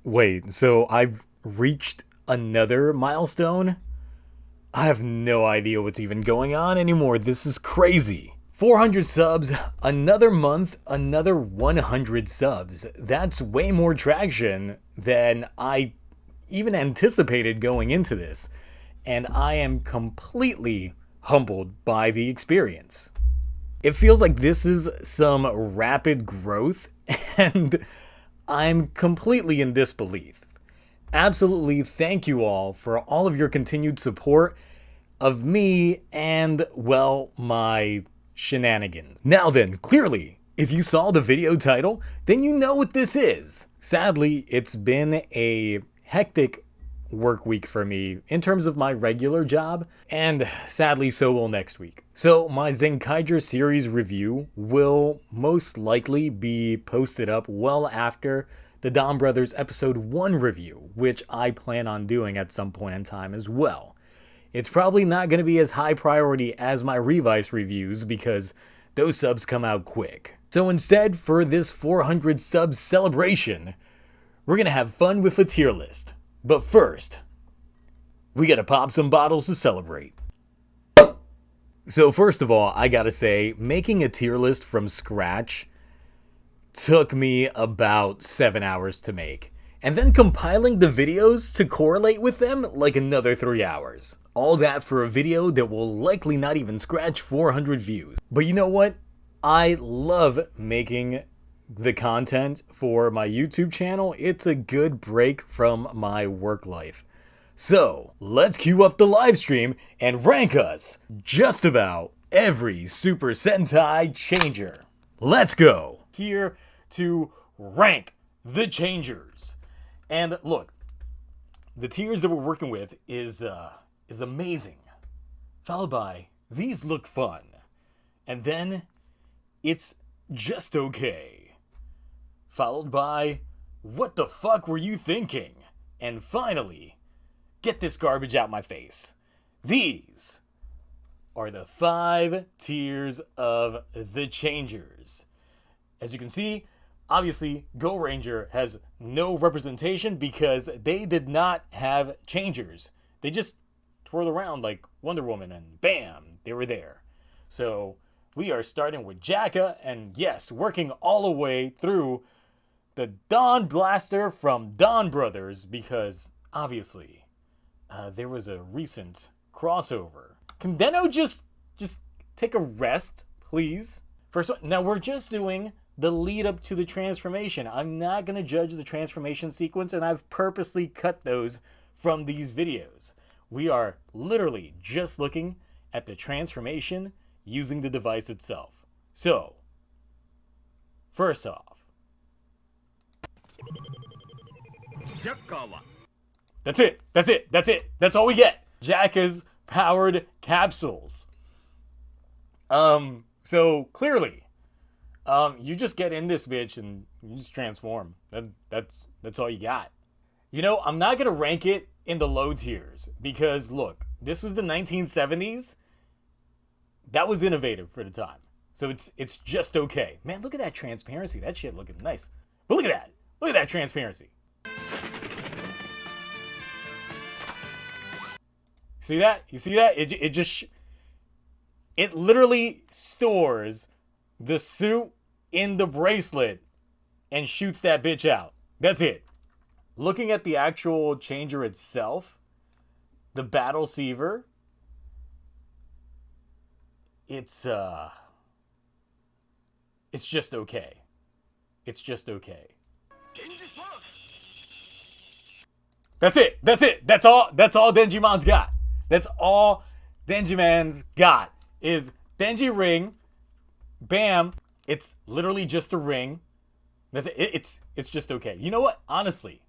Wait, so I've reached another milestone? I have no idea what's even going on anymore. This is crazy. 400 subs, another month, another 100 subs. That's way more traction than I even anticipated going into this. And I am completely humbled by the experience. It feels like this is some rapid growth, and I'm completely in disbelief. Absolutely thank you all for all of your continued support of me and, well, my shenanigans. Now then, clearly, if you saw the video title, then you know what this is. Sadly, it's been a hectic work week for me in terms of my regular job, and sadly so will next week. So my Shinkenger series review will most likely be posted up well after the Donbrothers episode 1 review, which I plan on doing at some point in time as well. It's probably not going to be as high priority as my Revice reviews because those subs come out quick. So instead, for this 400 subs celebration, we're going to have fun with a tier list. But first, we gotta pop some bottles to celebrate. So first of all, I gotta say, making a tier list from scratch took me about 7 hours to make. And then compiling the videos to correlate with them, like another 3 hours. All that for a video that will likely not even scratch 400 views. But you know what? I love making the content for my YouTube channel. It's a good break from my work life. So let's queue up the live stream and rank us just about every Super Sentai Changer. Let's go. Here to rank the Changers. And look, the tiers that we're working with is amazing. Followed by these look fun. And then it's just okay. Followed by, what the fuck were you thinking? And finally, get this garbage out my face. These are the 5 tiers of the Changers. As you can see, obviously, GoOnger has no representation because they did not have Changers. They just twirl around like Wonder Woman and bam, they were there. So we are starting with JAKQ and yes, working all the way through the Dawn Blaster from Donbrothers because, obviously, there was a recent crossover. Can Deno just take a rest, please? First one, now we're just doing the lead up to the transformation. I'm not going to judge the transformation sequence, and I've purposely cut those from these videos. We are literally just looking at the transformation using the device itself. So, first off, That's it. That's all we get. JAKQ's powered capsules. So clearly, you just get in this bitch and you just transform. That's all you got. You know, I'm not gonna rank it in the low tiers because look, this was the 1970s. That was innovative for the time. So it's just okay. Man, look at that transparency. That shit looking nice. But look at that. Look at that transparency. See that? You see that? It literally stores the suit in the bracelet and shoots that bitch out. That's it. Looking at the actual changer itself, the Battle Seaver, it's just okay. It's just okay. That's it. That's all Denjiman's got. That's all Denjiman's got is Denji ring. Bam. It's literally just a ring. That's it. It's just okay. You know what? Honestly,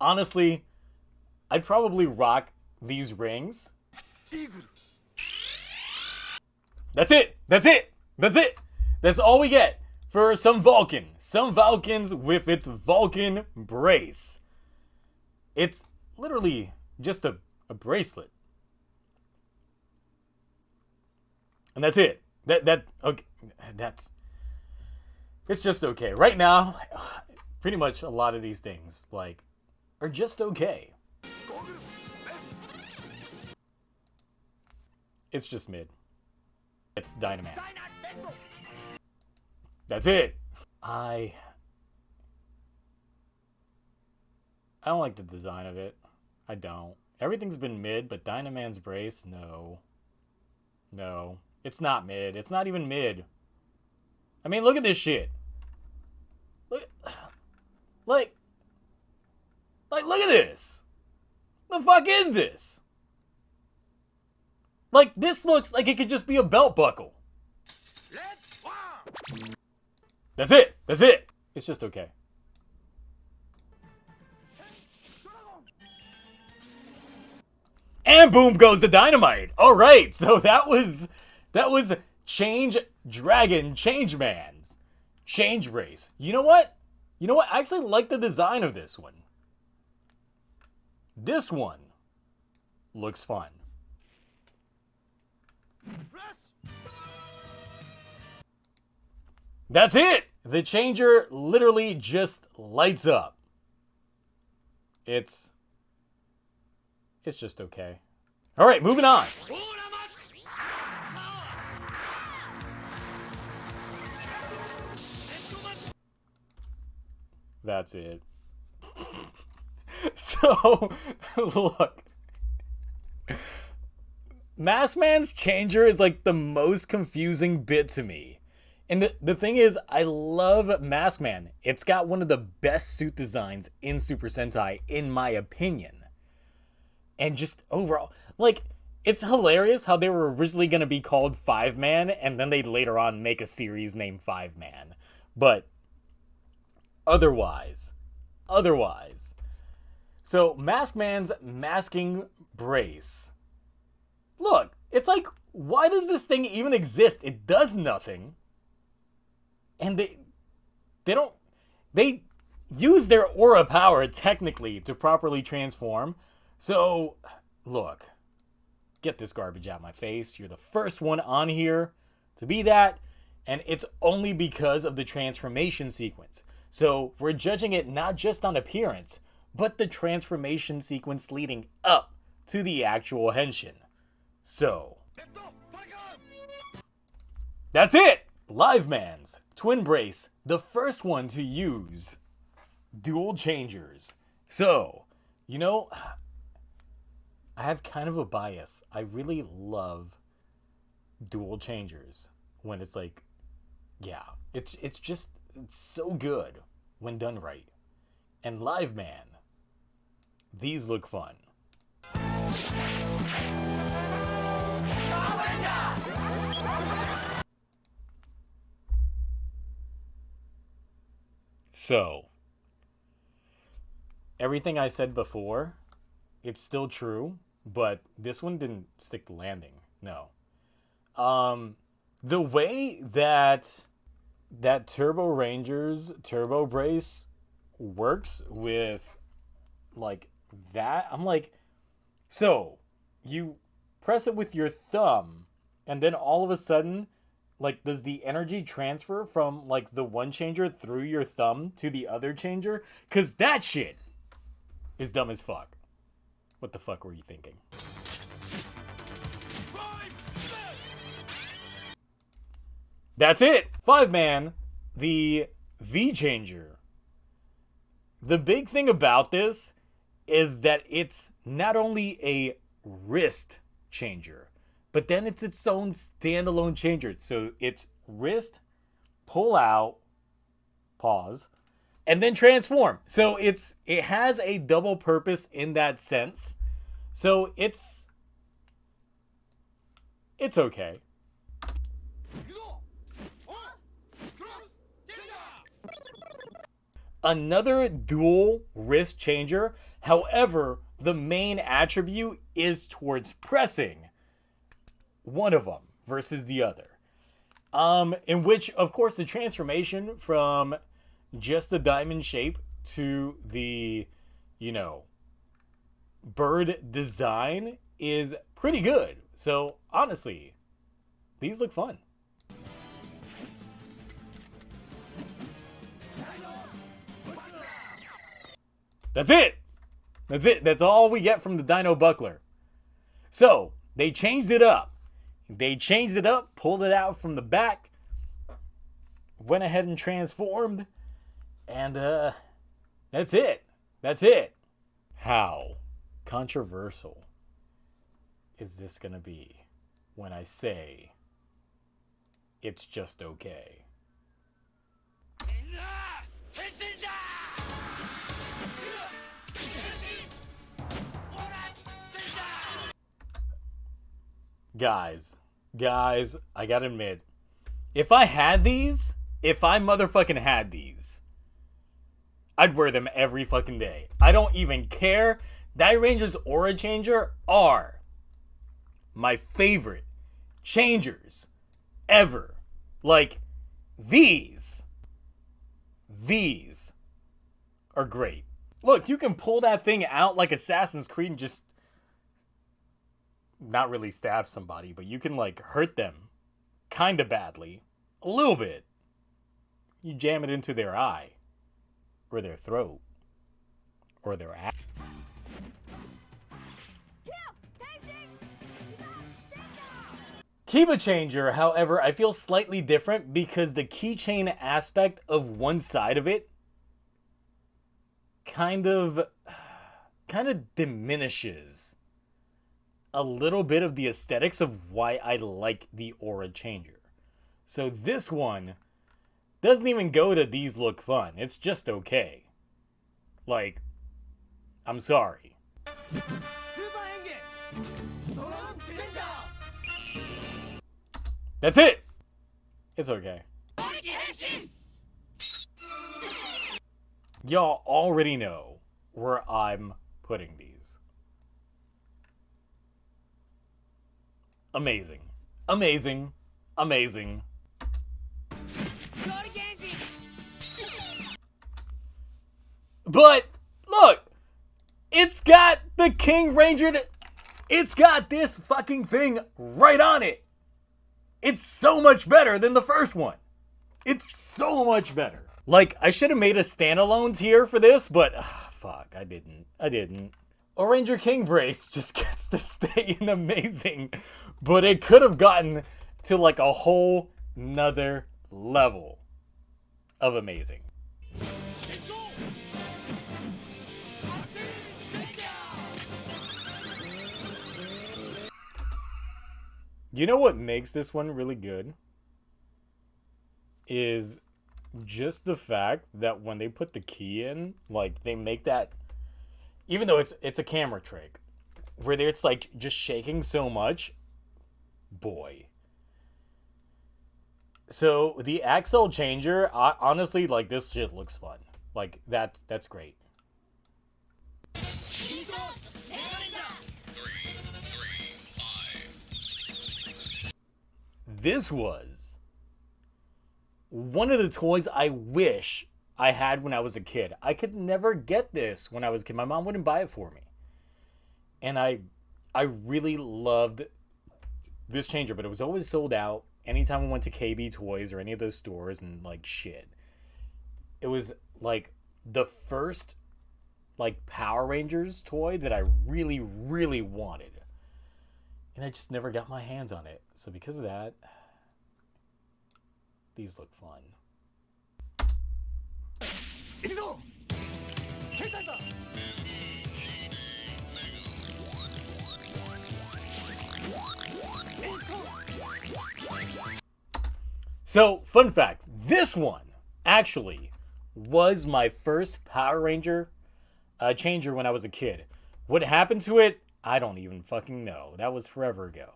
I'd probably rock these rings. That's it. That's all we get for some Vulcan. Some Vulcans with its Vulcan brace. It's literally just a bracelet. And that's it. It's just okay. Right now, pretty much a lot of these things, like, are just okay. It's just mid. It's Dynaman. That's it. I don't like the design of it. I don't. Everything's been mid, but Dynaman's brace, no. No. It's not mid. It's not even mid. I mean, look at this shit. Look, look at this. The fuck is this? Like, this looks like it could just be a belt buckle. That's it. That's it. It's just okay. And boom goes the dynamite. All right, so that was Change Dragon Change Man's Change Race. You know what? You know what? I actually like the design of this one. This one looks fun. That's it. The changer literally just lights up. It's just okay. All right, moving on. That's it. So, look. Maskman's changer is like the most confusing bit to me. And the thing is, I love Maskman. It's got one of the best suit designs in Super Sentai, in my opinion. And just overall, like, it's hilarious how they were originally going to be called 5-Man, and then they'd later on make a series named 5-Man. But otherwise. So, Maskman's masking brace. Look, it's like, why does this thing even exist? It does nothing. And they use their aura power, technically, to properly transform. So, look, get this garbage out of my face. You're the first one on here to be that, and it's only because of the transformation sequence. So, we're judging it not just on appearance, but the transformation sequence leading up to the actual henshin. So, that's it! Liveman's Twin Brace, the first one to use dual changers. So, you know, I have kind of a bias. I really love dual changers when it's like, yeah, it's so good when done right. And Liveman, these look fun. So, everything I said before, it's still true, but this one didn't stick the landing. No. The way that Turbo Ranger's Turbo Brace works with, like, that, I'm like, so, you press it with your thumb, and then all of a sudden, like, does the energy transfer from, like, the one changer through your thumb to the other changer? Because that shit is dumb as fuck. What the fuck were you thinking? That's it! 5-Man, the V-Changer. The big thing about this is that it's not only a wrist changer, but then it's its own standalone changer. So it's wrist, pull out, pause, and then transform. So it has a double purpose in that sense. So it's okay. Another dual wrist changer. However, the main attribute is towards pressing one of them versus the other. In which, of course, the transformation from just the diamond shape to the, you know, bird design is pretty good. So, honestly, these look fun. That's it! That's it. That's all we get from the Dino Buckler. So, they changed it up. Pulled it out from the back, went ahead and transformed, and that's it. That's it. How controversial is this gonna be when I say it's just okay? Guys, I gotta admit, if I motherfucking had these, I'd wear them every fucking day. I don't even care. Kyuuranger's Aura Changer are my favorite changers ever. Like, these are great. Look, you can pull that thing out like Assassin's Creed and just not really stab somebody, but you can like hurt them kind of badly. A little bit. You jam it into their eye, or their throat, or their ass. Kiba Changer, however, I feel slightly different because the keychain aspect of one side of it kind of diminishes a little bit of the aesthetics of why I like the Aura Changer. So this one doesn't even go to these look fun. It's just okay. Like, I'm sorry. That's it. It's okay. Y'all already know where I'm putting these. Amazing. Amazing. Amazing. But, look! It's got the Kyuuranger. It's got this fucking thing right on it. It's so much better than the first one. It's so much better. Like, I should have made a standalone tier for this, but fuck, I didn't. Oranger King Brace just gets to stay in amazing, but it could have gotten to like a whole nother level of amazing. You know what makes this one really good? Is just the fact that when they put the key in, like, they make that, even though it's a camera trick, where it's like just shaking so much, boy. So the Axle Changer, honestly, like, this shit looks fun. Like, that's great. This was one of the toys I wish I had when I was a kid. I could never get this when I was a kid. My mom wouldn't buy it for me. And I really loved this changer, but it was always sold out anytime we went to KB Toys or any of those stores and like shit. It was like the first like Power Rangers toy that I really, really wanted. And I just never got my hands on it. So because of that, these look fun. So, fun fact, this one actually was my first Power Ranger changer when I was a kid. What happened to it, I don't even fucking know. That was forever ago.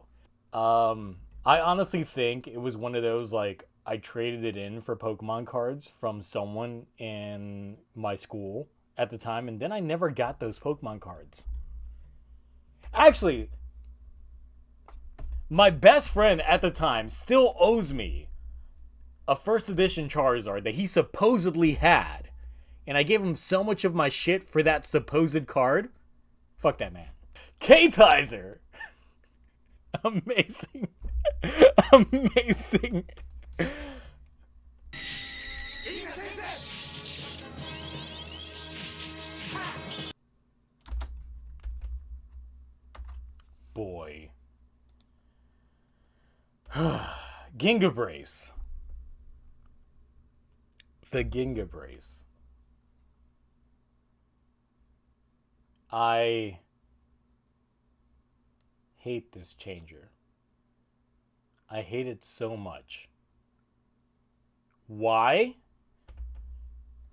I honestly think it was one of those, like, I traded it in for Pokemon cards from someone in my school at the time, and then I never got those Pokemon cards. Actually, my best friend at the time still owes me a first edition Charizard that he supposedly had, and I gave him so much of my shit for that supposed card. Fuck that man. K-Tizer. Amazing. Amazing. Ginga Brace. The Ginga Brace. I hate this changer. I hate it so much. Why?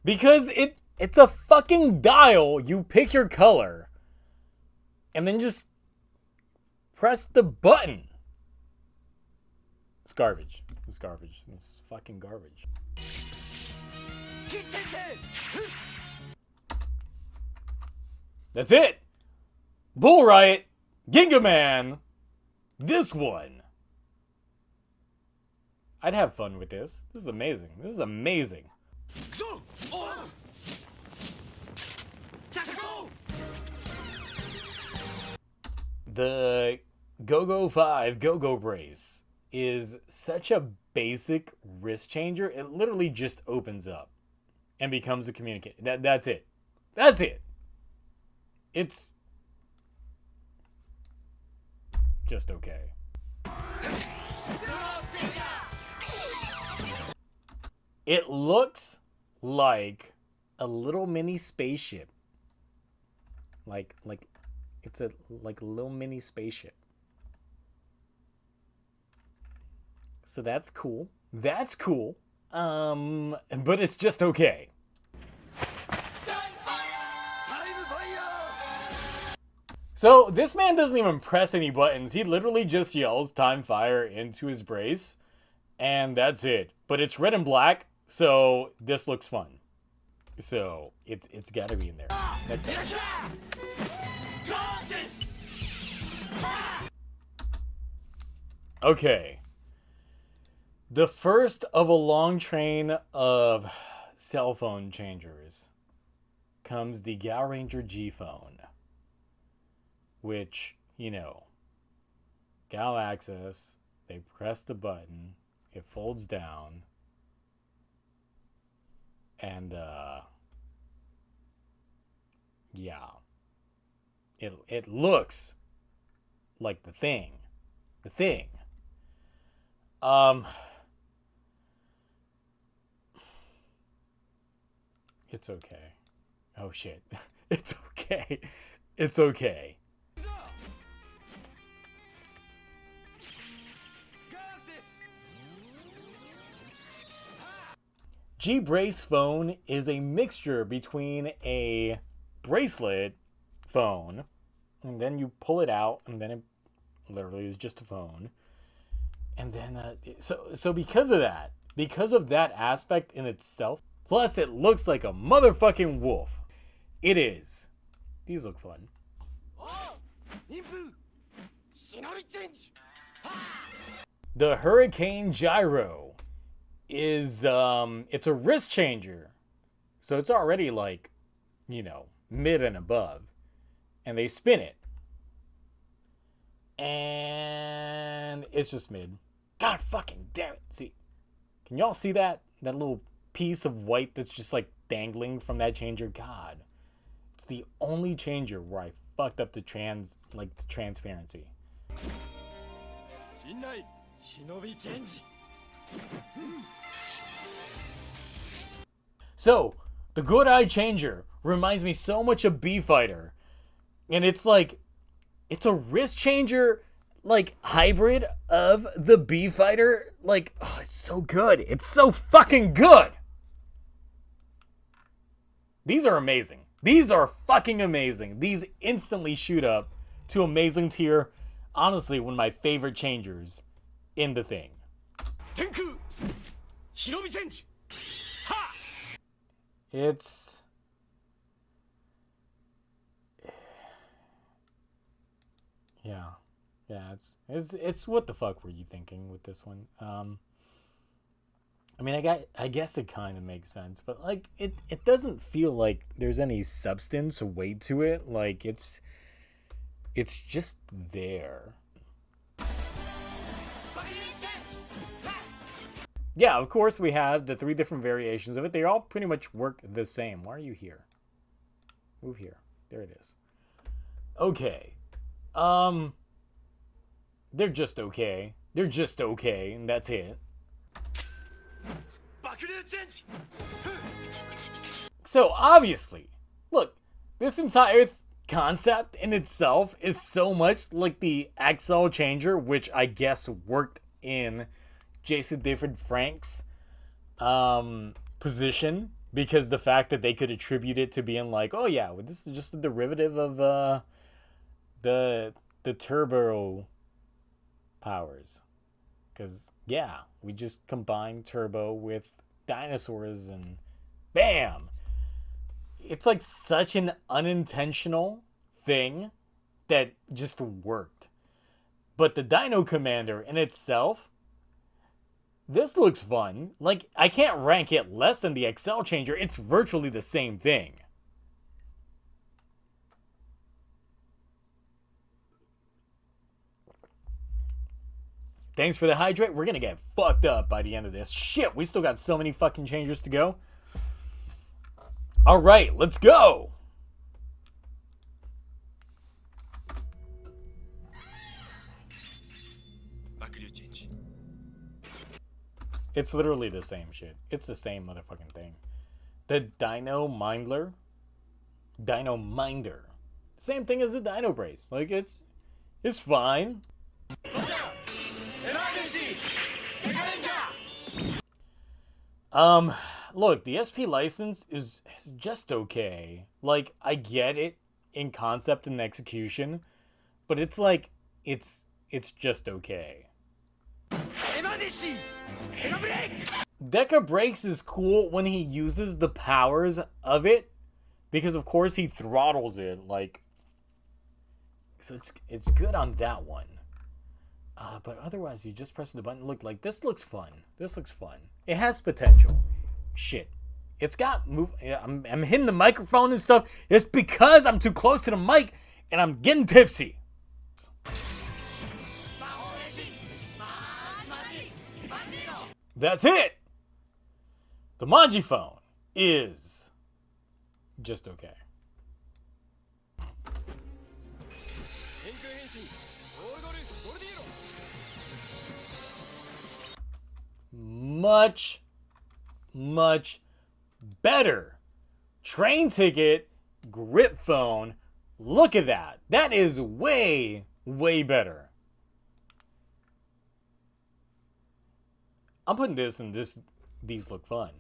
Because it's a fucking dial. You pick your color and then just press the button. It's garbage. It's garbage. It's fucking garbage. That's it. Bull Riot. Ginga Man. This one. I'd have fun with this. This is amazing. This is amazing. The GoGo 5 GoGo Brace is such a basic wrist changer. It literally just opens up and becomes a communicator. That's it. That's it. It's just okay. It looks like a little mini spaceship. Like it's a little mini spaceship. So that's cool. That's cool. But it's just okay. So this man doesn't even press any buttons. He literally just yells time fire into his brace. And that's it. But it's red and black, so this looks fun. So it's gotta be in there. Next time. Okay. The first of a long train of cell phone changers comes the Kyuuranger G phone. Which, you know, Gal access, they press the button, it folds down, and yeah. It looks like the thing. The thing. It's okay. Oh shit. It's okay. It's okay. G-Brace phone is a mixture between a bracelet phone, and then you pull it out, and then it literally is just a phone. And then, so because of that aspect in itself, plus it looks like a motherfucking wolf. It is. These look fun. The Hurricane Gyro is, it's a wrist changer. So it's already like, you know, mid and above. And they spin it. And it's just mid. God fucking damn it. See, can y'all see that? That little piece of white that's just like dangling from that changer? God. It's the only changer where I fucked up the transparency. So, the Good Eye Changer reminds me so much of B-Fighter. And it's like, it's a wrist changer, like, hybrid of the B-Fighter. Like, oh, it's so good. It's so fucking good. These are amazing. These are fucking amazing. These instantly shoot up to amazing tier. Honestly, one of my favorite changers in the thing. Tenku! Shinobi change! Ha! It's... Yeah, it's what the fuck were you thinking with this one? I mean, I guess it kind of makes sense, but like it doesn't feel like there's any substance or weight to it. Like it's just there. Yeah, of course we have the 3 different variations of it. They all pretty much work the same. Why are you here? Move here. There it is. Okay. They're just okay. They're just okay, and that's it. So obviously, look, this entire concept in itself is so much like the XL changer, which I guess worked in Jason Difford Frank's position, because the fact that they could attribute it to being like, oh yeah, well, this is just a derivative of the turbo powers, because yeah, we just combined turbo with dinosaurs and bam. It's like such an unintentional thing that just worked. But the Dino Commander in itself, this looks fun. Like, I can't rank it less than the XL changer. It's virtually the same thing. Thanks for the hydrate. We're gonna get fucked up by the end of this. Shit, we still got so many fucking changers to go. All right, let's go. It's literally the same shit. It's the same motherfucking thing. The Dino Mindler. Dino Minder. Same thing as the Dino Brace. Like, it's fine. Look, the SP license is just okay. Like, I get it in concept and execution, but it's like, it's just okay. Deca Breaks is cool when he uses the powers of it, because of course he throttles it, like, so it's good on that one. But otherwise, you just press the button. Look, like, this looks fun. This looks fun. It has potential. Shit. It's got move. I'm hitting the microphone and stuff. It's because I'm too close to the mic and I'm getting tipsy. That's it. The Manji phone is just okay. Much better. Train ticket, grip phone. Look at that. That is way better. I'm putting this in this. These look fun.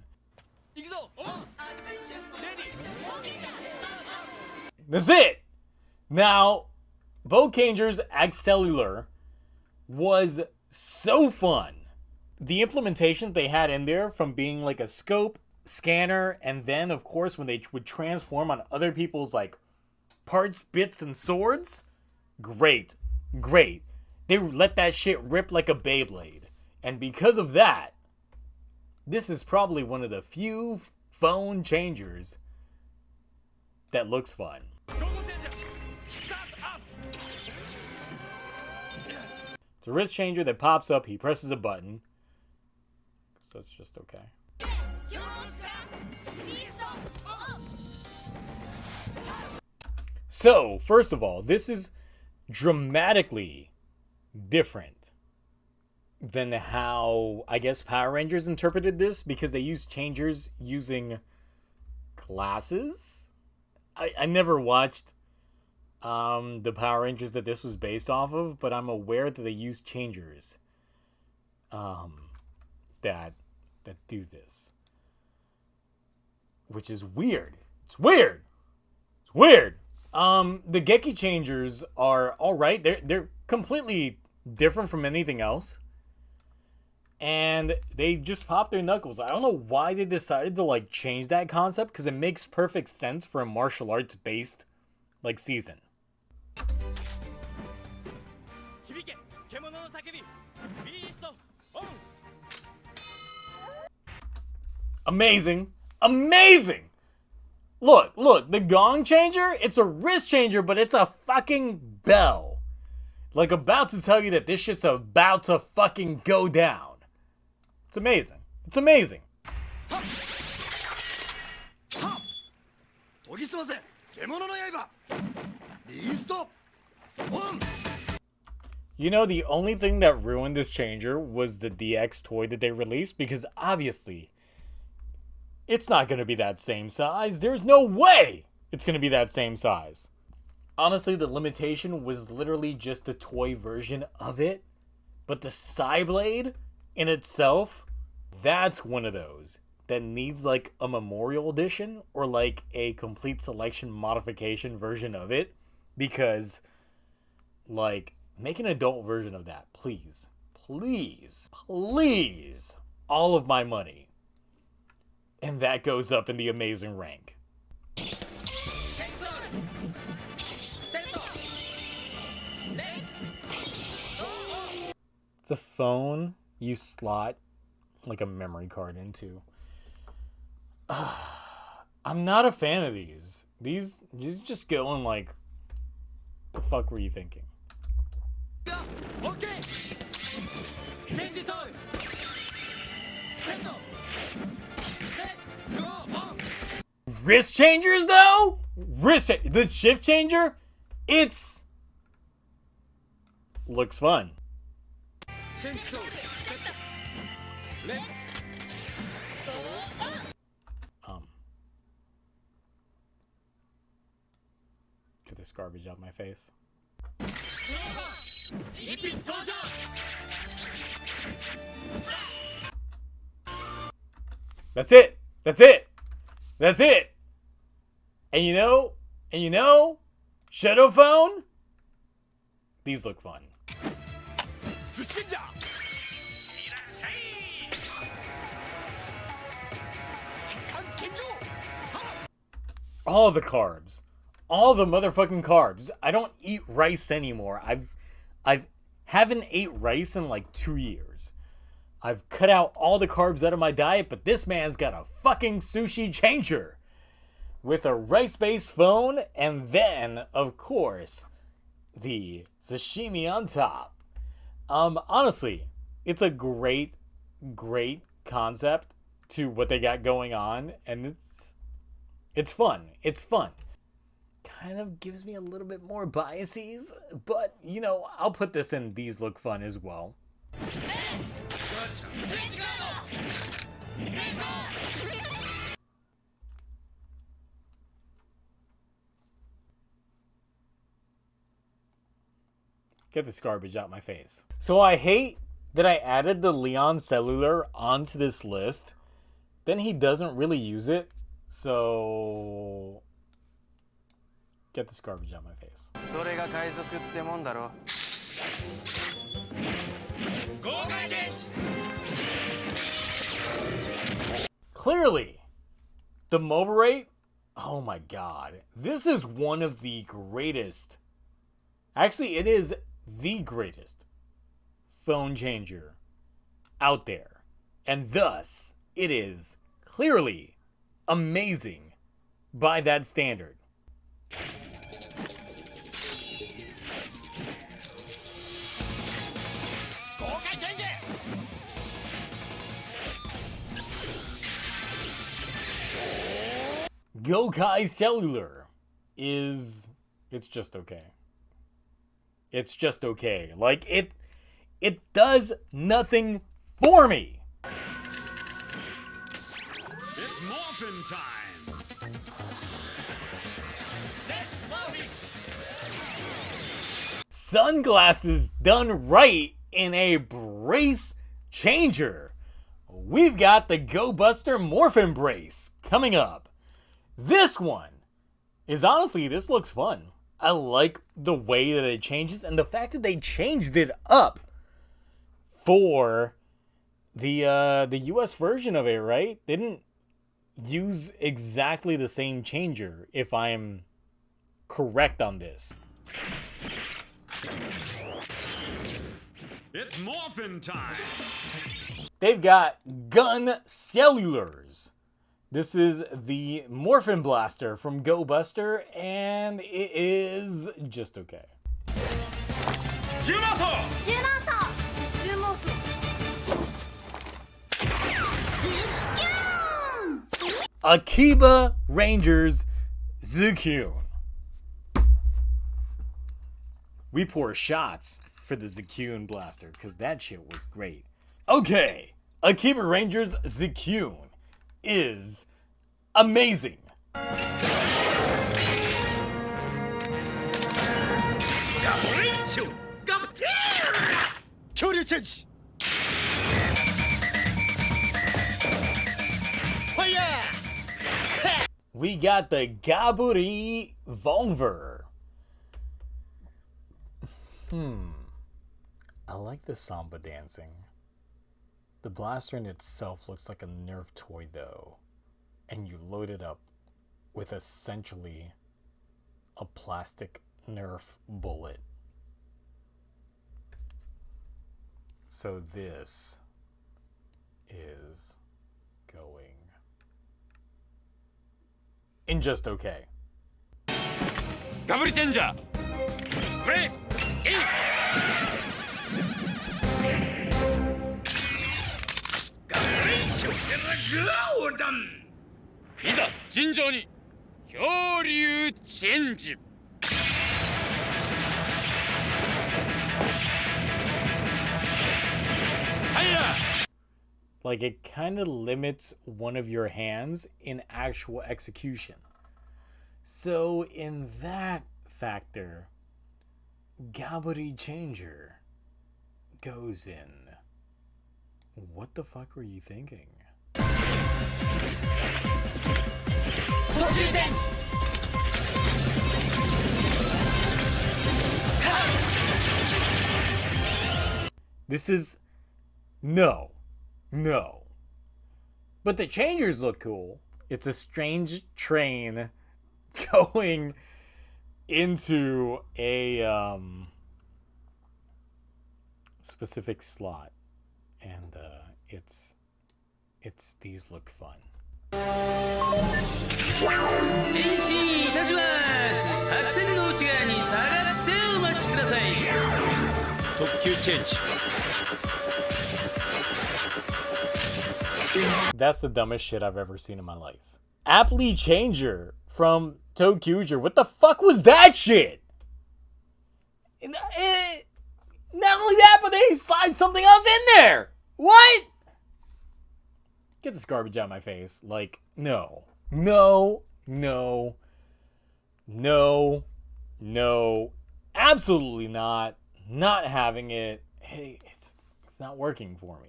That's it. Now, GoOnger's Accellular was so fun. The implementation they had in there, from being like a scope, scanner, and then of course when they would transform on other people's like parts, bits, and swords, great. They let that shit rip like a Beyblade, and because of that, this is probably one of the few phone changers that looks fun. It's a wrist changer that pops up. He presses a button. So it's just okay. So, first of all, this is dramatically different than how, I guess, Power Rangers interpreted this, because they used changers using classes. I never watched the Power Rangers that this was based off of, but I'm aware that they use changers that do this, which is weird. It's weird. The JAKQ changers are all right. They're completely different from anything else, and they just pop their knuckles. I don't know why they decided to like change that concept, because it makes perfect sense for a martial arts based like season. Amazing. Look, the gong changer, it's a wrist changer, but it's a fucking bell. Like, about to tell you that this shit's about to fucking go down. It's amazing. You know, the only thing that ruined this changer was the DX toy that they released, because obviously it's not going to be that same size. There's no way it's going to be that same size. Honestly, the limitation was literally just the toy version of it. But the Psyblade in itself, that's one of those that needs like a memorial edition or like a complete selection modification version of it. Because, like, make an adult version of that, please. Please. Please. All of my money. And that goes up in the amazing rank. It's a phone you slot like a memory card into. I'm not a fan of these. These just going like, the fuck were you thinking? Okay. Change the zone. Wrist changers though? The shift changer? It's looks fun. Change zone. Let's Get this garbage out my face. That's it. That's it. That's it. And you know, Shadow Phone? These look fun. All the carbs. All the motherfucking carbs. I don't eat rice anymore. I've haven't ate rice in like 2 years. I've cut out all the carbs out of my diet, but this man's got a fucking sushi changer with a rice-based phone, and then, of course, the sashimi on top. Honestly, it's a great concept to what they got going on, and it's fun. It's fun. Kind of gives me a little bit more biases, but, you know, I'll put this in these look fun as well. Get this garbage out my face. So I hate that I added the Leon Cellular onto this list. Then he doesn't really use it. So get this garbage out my face. Clearly, the mobile rate, oh my god. This is one of the greatest. Actually, it is the greatest phone changer out there. And thus, it is clearly amazing by that standard. GoOnger Cellular is, it's just okay. It's just okay. Like, it does nothing for me. It's morphin' time. Sunglasses done right in a brace changer. We've got the Go Buster Morphin Brace coming up. This one is honestly, this looks fun. I like the way that it changes and the fact that they changed it up for the US version of it, right? They didn't use exactly the same changer, if I'm correct on this. It's morphin' time. They've got gun cellulars. This is the Morphin Blaster from Go Buster, and it is just okay. Akiba Rangers Zukyun. We pour shots for the ZAKQ blaster, because that shit was great. Okay, a Kyuuranger's ZAKQ is amazing. We got the Gaburi Volver. I like the samba dancing. The blaster in itself looks like a Nerf toy though. And you load it up with essentially a plastic Nerf bullet. So this is going in just okay. Hurricaneger. Ready? Aim. いざ尋常に漂流チェンジ Like, it kind of limits one of your hands in actual execution. So in that factor, Gaburi Changer goes in. What the fuck were you thinking? This is... No. But the changers look cool. It's a strange train going into a specific slot. And it's these look fun. That's the dumbest shit I've ever seen in my life. Aptly Changer from ToQger. What the fuck was that shit? Not only that, but they slide something else in there. What? Get this garbage out of my face. Like, no. Absolutely not. Not having it. Hey, it's not working for me.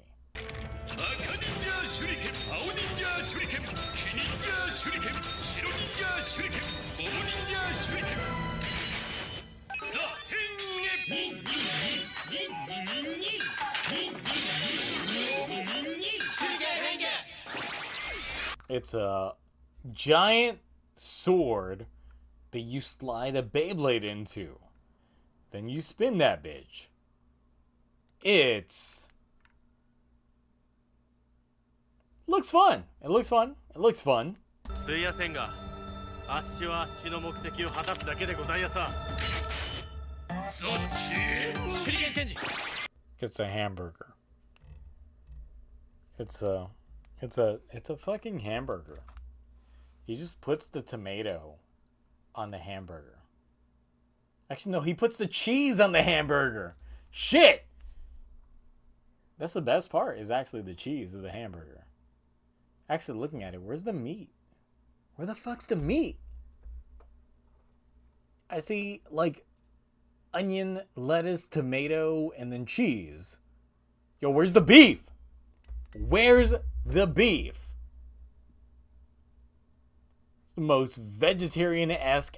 It's a giant sword that you slide a Beyblade into. Then you spin that bitch. Looks fun. It looks fun. It's a hamburger. It's a fucking hamburger. He just puts the tomato on the hamburger. Actually, no, he puts the cheese on the hamburger. Shit! That's the best part, is actually the cheese of the hamburger. Actually, looking at it, where's the meat? Where the fuck's the meat? I see, like, onion, lettuce, tomato, and then cheese. Yo, where's the beef? Where's the beef? It's the most vegetarian-esque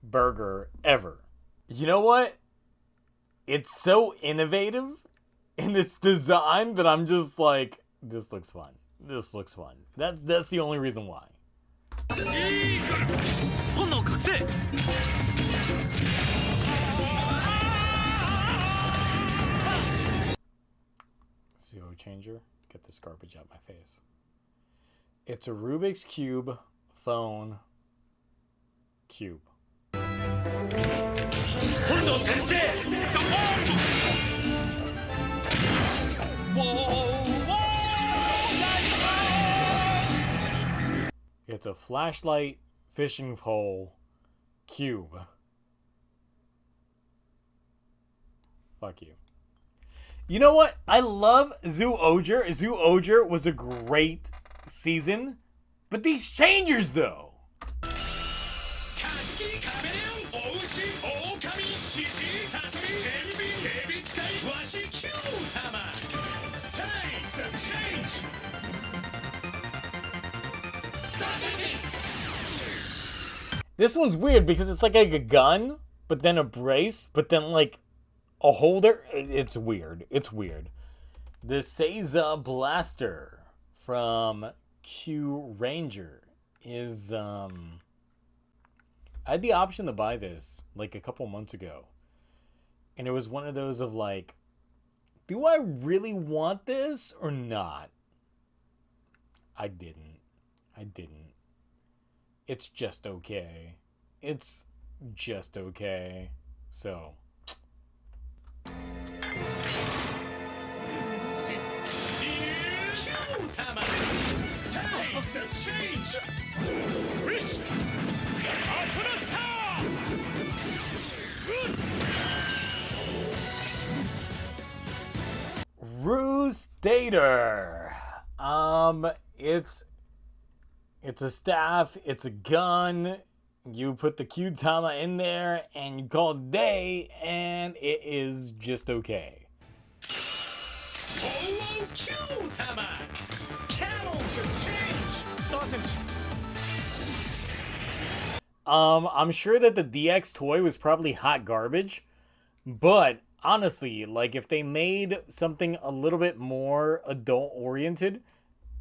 burger ever. You know what? It's so innovative in its design that I'm just like, this looks fun. That's the only reason why. CO changer. Get this garbage out of my face. It's a Rubik's Cube phone cube. It's a flashlight fishing pole cube. Fuck you. You know what? I love ZooOger. ZooOger was a great season. But these changers, though. This one's weird because it's like a gun, but then a brace, but then like a holder. It's weird. It's weird. The Seiza Blaster from Kyuuranger is I had the option to buy this like a couple months ago. And it was one of those of like, do I really want this or not? I didn't. It's just okay. It's just okay. So. Ruse Dater. It's a staff, it's a gun. You put the Q-Tama in there and you call it day, and it is just okay. Polo Q-Tama! Camel to change! I'm sure that the DX toy was probably hot garbage, but honestly, like if they made something a little bit more adult oriented,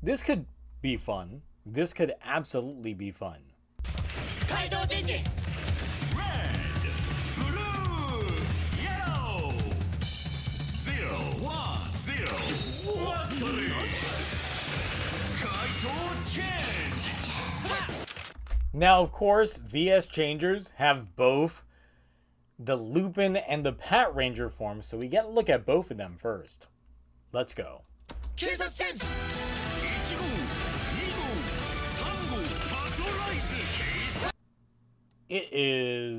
this could be fun. This could absolutely be fun. Red, blue, yellow. 0, 1, 0. Kaito change. Now, of course, VS Changers have both the Lupin and the Pat Ranger forms, so we gotta look at both of them first. Let's go. It is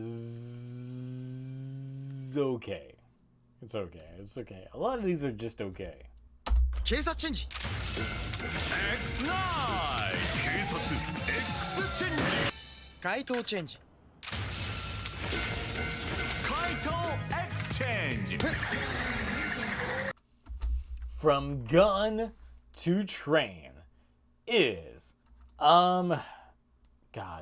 okay. It's okay. It's okay. A lot of these are just okay. X9! X change! Kaito change. Kaito X change! From gun to train is, God,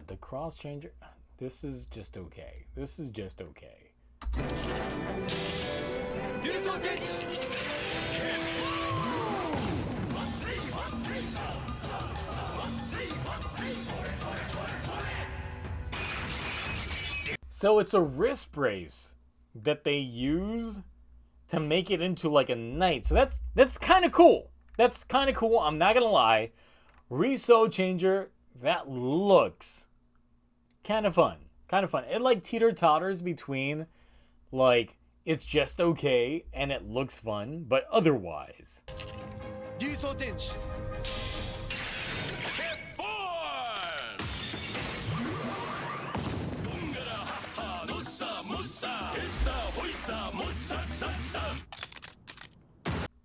the cross changer. This is just okay. This is just okay. So it's a wrist brace that they use to make it into like a knight. So that's kind of cool. That's kind of cool. I'm not gonna lie. Riso changer, that looks kind of fun. Kind of fun. It like teeter-totters between like it's just okay and it looks fun, but otherwise.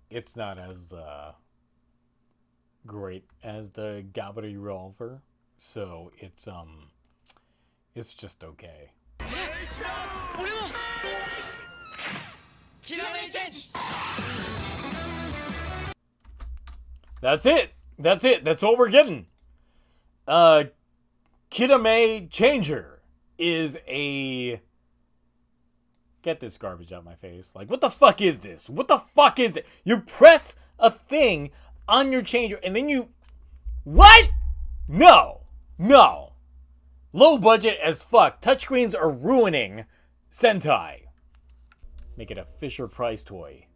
It's not as great as the Gabari Revolver, so it's just okay. That's it. That's it. That's all we're getting. Kirame Changer is a... Get this garbage out of my face. Like, what the fuck is this? What the fuck is it? You press a thing on your changer and then you... What? No. No. Low budget as fuck. Touchscreens are ruining Sentai. Make it a Fisher Price toy.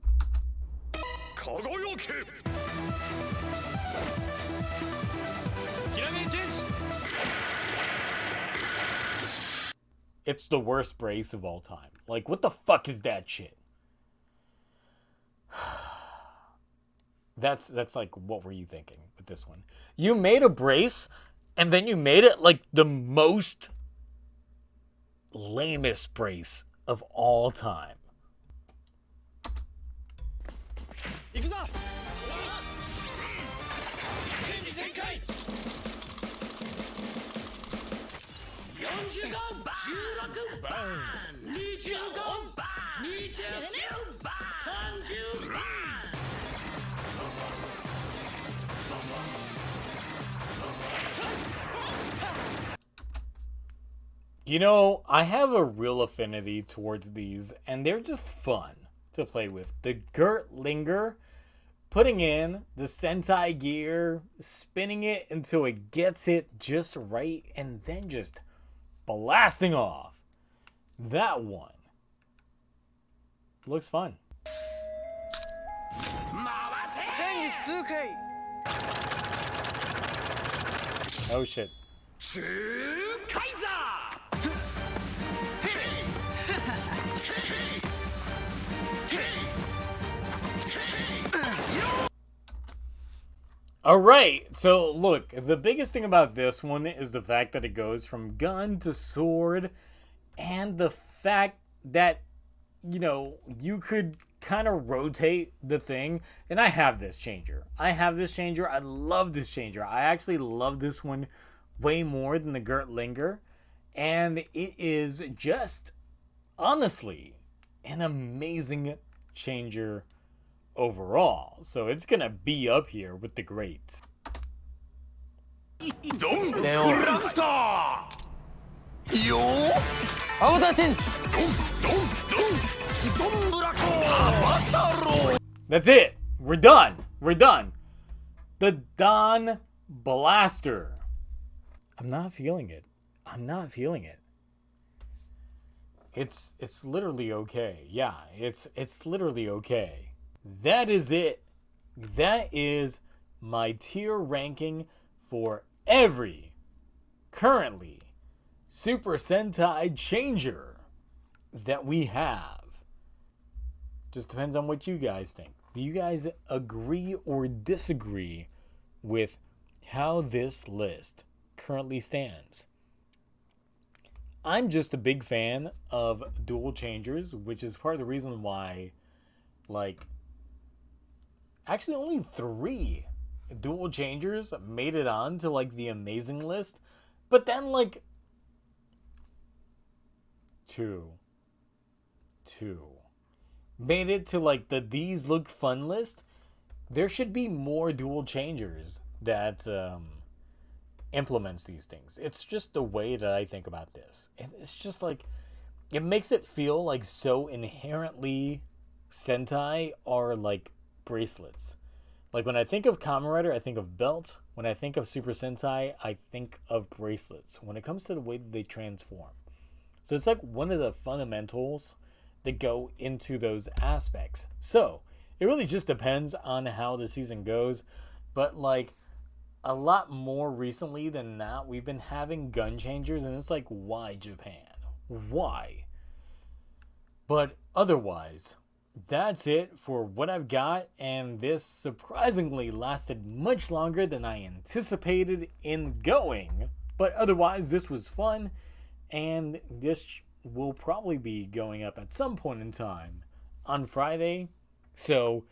It's the worst brace of all time. Like, what the fuck is that shit? That's like, what were you thinking with this one? You made a brace, and then you made it like the most lamest brace of all time. 行くぞチェンジ全開45番16番25番29番30番 You know, I have a real affinity towards these, and they're just fun to play with. The Kyoruger, putting in the Sentai gear, spinning it until it gets it just right, and then just blasting off. That one looks fun. Oh shit. Alright, so look, the biggest thing about this one is the fact that it goes from gun to sword, and the fact that, you know, you could kind of rotate the thing. And I have this changer. I love this changer. I actually love this one way more than the Kyoruger. And it is just, honestly, an amazing changer overall. So it's gonna be up here with the greats. That's it. We're done. The Don Blaster. I'm not feeling it. It's literally okay. Yeah, it's literally okay. That is it. That is my tier ranking for every currently Super Sentai changer that we have. Just depends on what you guys think. Do you guys agree or disagree with how this list currently stands? I'm just a big fan of dual changers, which is part of the reason why, like, actually only 3 dual changers made it on to, like, the amazing list. But then, like, 2 made it to, like, the these look fun list. There should be more dual changers that implements these things. It's just the way that I think about this. And it's just like, it makes it feel like so inherently Sentai are like bracelets. Like when I think of Kamen Rider, I think of belt. When I think of Super Sentai, I think of bracelets. When it comes to the way that they transform. So it's like one of the fundamentals that go into those aspects. So it really just depends on how the season goes. But like a lot more recently than that, we've been having gun changers, and it's like, why Japan? Why? But otherwise, that's it for what I've got, and this surprisingly lasted much longer than I anticipated in going. But otherwise, this was fun, and this will probably be going up at some point in time on Friday. So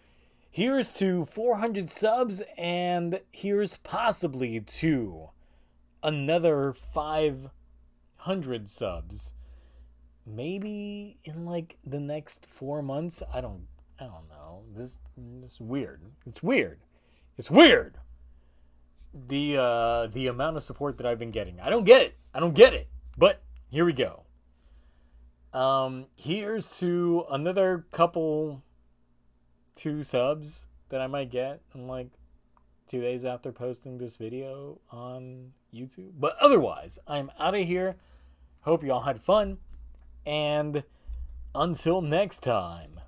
here's to 400 subs, and here's possibly to another 500 subs. Maybe in like the next 4 months. I don't know. This is weird. It's weird. The amount of support that I've been getting. I don't get it. But here we go. Here's to another couple 2 subs that I might get in like 2 days after posting this video on YouTube. But otherwise, I'm out of here. Hope you all had fun. And until next time,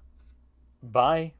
bye.